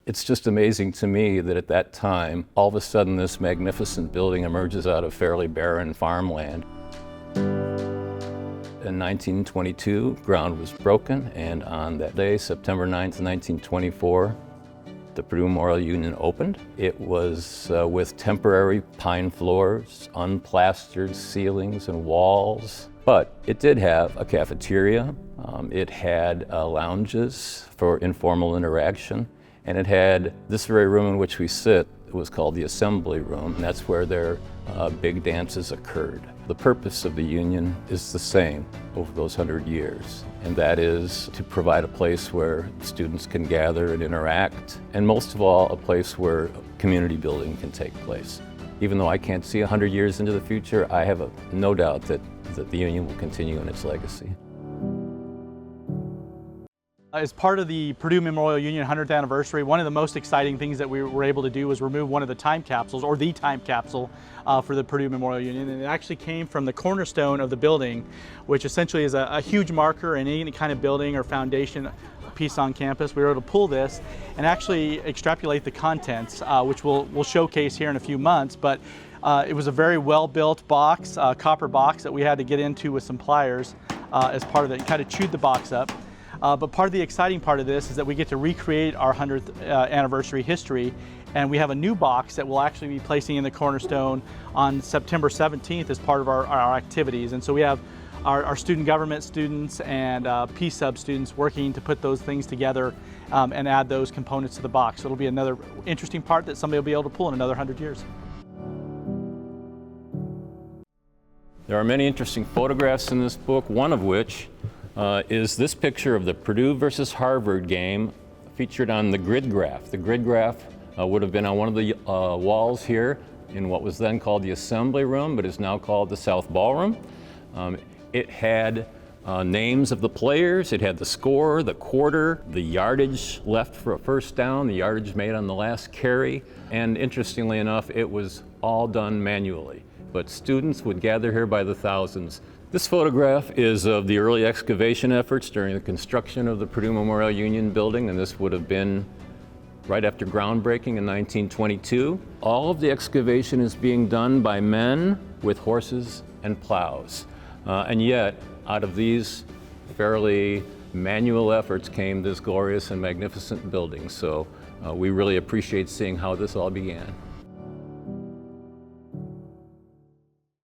It's just amazing to me that at that time, all of a sudden this magnificent building emerges out of fairly barren farmland. In 1922, ground was broken, and on that day, September 9th, 1924, the Purdue Memorial Union opened. It was with temporary pine floors, unplastered ceilings and walls, but it did have a cafeteria. It had lounges for informal interaction, and it had this very room in which we sit. It was called the Assembly Room, and that's where their big dances occurred. The purpose of the Union is the same over those 100 years, and that is to provide a place where students can gather and interact, and most of all, a place where community building can take place. Even though I can't see 100 years into the future, I have no doubt that the Union will continue in its legacy. As part of the Purdue Memorial Union 100th anniversary, one of the most exciting things that we were able to do was remove one of the time capsules, or the time capsule for the Purdue Memorial Union. And it actually came from the cornerstone of the building, which essentially is a huge marker in any kind of building or foundation piece on campus. We were able to pull this and actually extrapolate the contents, which we'll showcase here in a few months. But it was a very well-built box, copper box that we had to get into with some pliers as part of it. It kind of chewed the box up. But part of the exciting part of this is that we get to recreate our 100th anniversary history, and we have a new box that we'll actually be placing in the cornerstone on September 17th as part of our activities. And so we have our student government students and P-Sub students working to put those things together and add those components to the box. So it'll be another interesting part that somebody will be able to pull in another 100 years. There are many interesting photographs in this book, one of which is this picture of the Purdue versus Harvard game featured on the grid graph. The grid graph would have been on one of the walls here in what was then called the Assembly Room, but is now called the South Ballroom. It had names of the players, it had the score, the quarter, the yardage left for a first down, the yardage made on the last carry, and interestingly enough, it was all done manually. But students would gather here by the thousands. This photograph is of the early excavation efforts during the construction of the Purdue Memorial Union building, and this would have been right after groundbreaking in 1922. All of the excavation is being done by men with horses and plows. And yet, out of these fairly manual efforts came this glorious and magnificent building. So we really appreciate seeing how this all began.